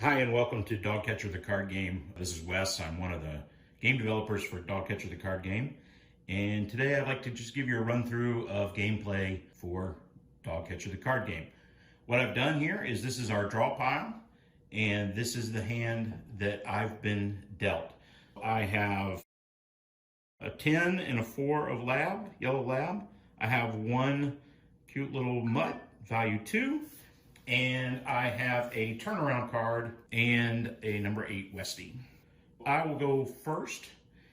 Hi, and welcome to Dog Catcher the Card Game. This is Wes. I'm one of the game developers for Dog Catcher the Card Game. And today I'd like to just give you a run through of gameplay for Dog Catcher the Card Game. What I've done here is this is our draw pile, and this is the hand that I've been dealt. I have a 10 and a 4 of lab, yellow lab. I have one cute little mutt, value 2. And I have a turnaround card and a number 8 Westie. I will go first,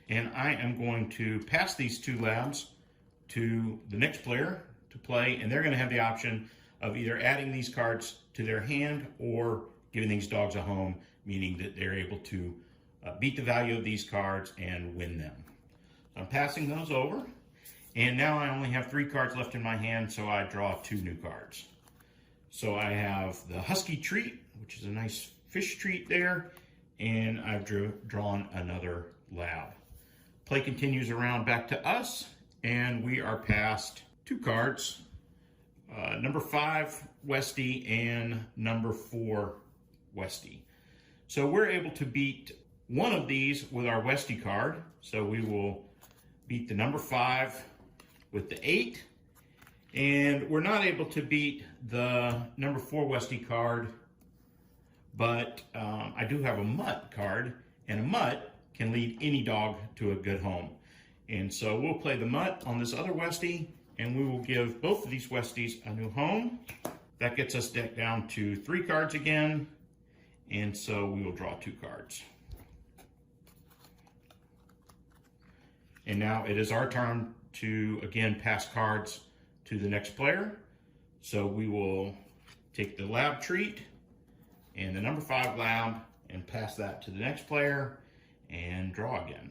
and I am going to pass these two labs to the next player to play, and they're going to have the option of either adding these cards to their hand or giving these dogs a home, meaning that they're able to beat the value of these cards and win them. So I'm passing those over, and now I only have 3 cards left in my hand, so I draw 2 new cards. So I have the Husky Treat, which is a nice fish treat there, and I've drawn another lab. Play continues around back to us, and we are past 2 cards, number 5 Westie and number 4 Westie. So we're able to beat one of these with our Westie card, so we will beat the number 5 with the 8. And we're not able to beat the number 4 Westie card, but I do have a mutt card, and a mutt can lead any dog to a good home. And so we'll play the mutt on this other Westie, and we will give both of these Westies a new home. That gets us down to 3 cards again, and so we will draw 2 cards. And now it is our turn to, again, pass cards to the next player. So we will take the lab treat and the number 5 lab and pass that to the next player and draw again.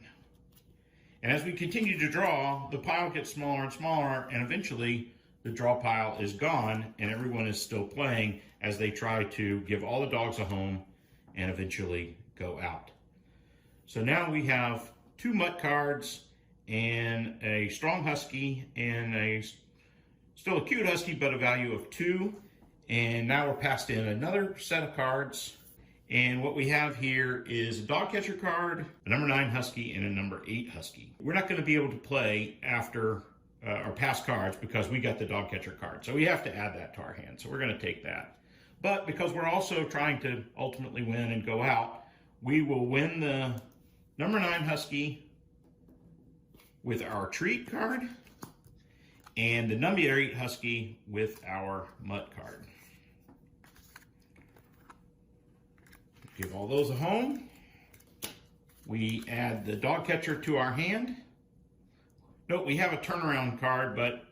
And as we continue to draw, the pile gets smaller and smaller, and eventually the draw pile is gone and everyone is still playing as they try to give all the dogs a home and eventually go out. So now we have 2 mutt cards and a strong husky and still a cute husky, but a value of 2. And now we're passed in another set of cards. And what we have here is a dog catcher card, a number 9 husky, and a number 8 husky. We're not going to be able to play after or pass cards because we got the dog catcher card. So we have to add that to our hand. So we're going to take that. But because we're also trying to ultimately win and go out, we will win the number 9 husky with our treat card, and the number 8 husky with our mutt card. Give all those a home. We add the dog catcher to our hand. Note we have a turnaround card, but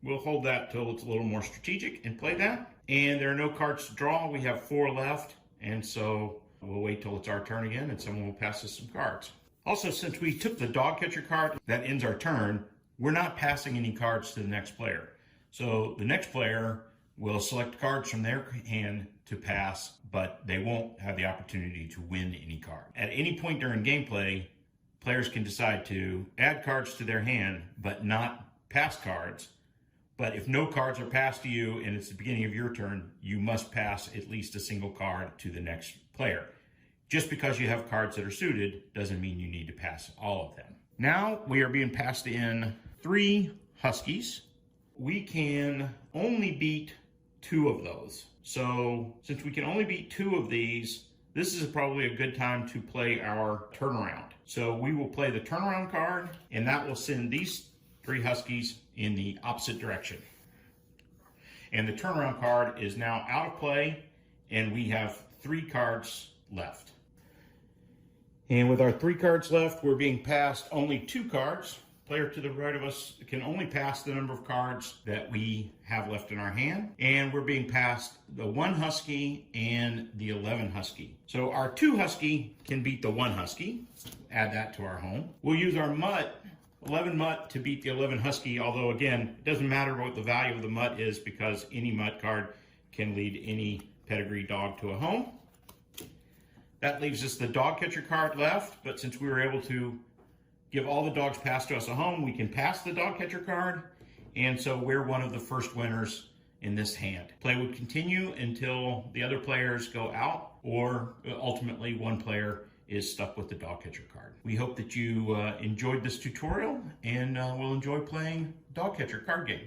we'll hold that till it's a little more strategic and play that. And there are no cards to draw. We have 4 left, and so we'll wait till it's our turn again and someone will pass us some cards. Also, since we took the dog catcher card, that ends our turn. We're not passing any cards to the next player. So the next player will select cards from their hand to pass, but they won't have the opportunity to win any card. At any point during gameplay, players can decide to add cards to their hand, but not pass cards. But if no cards are passed to you and it's the beginning of your turn, you must pass at least a single card to the next player. Just because you have cards that are suited doesn't mean you need to pass all of them. Now we are being passed in 3 huskies. We can only beat 2 of those. So since we can only beat 2 of these, this is probably a good time to play our turnaround. So we will play the turnaround card, and that will send these 3 huskies in the opposite direction. And the turnaround card is now out of play, and we have 3 cards left. And with our 3 cards left, we're being passed only 2 cards. Player to the right of us can only pass the number of cards that we have left in our hand. And we're being passed the 1 husky and the 11 husky. So our 2 husky can beat the 1 husky. Add that to our home. We'll use our mutt, 11 mutt, to beat the 11 husky. Although again, it doesn't matter what the value of the mutt is because any mutt card can lead any pedigree dog to a home. That leaves us the dog catcher card left, but since we were able to give all the dogs passed to us a home, we can pass the dog catcher card, and so we're one of the first winners in this hand. Play would continue until the other players go out, or ultimately one player is stuck with the dog catcher card. We hope that you enjoyed this tutorial and will enjoy playing dog catcher card game.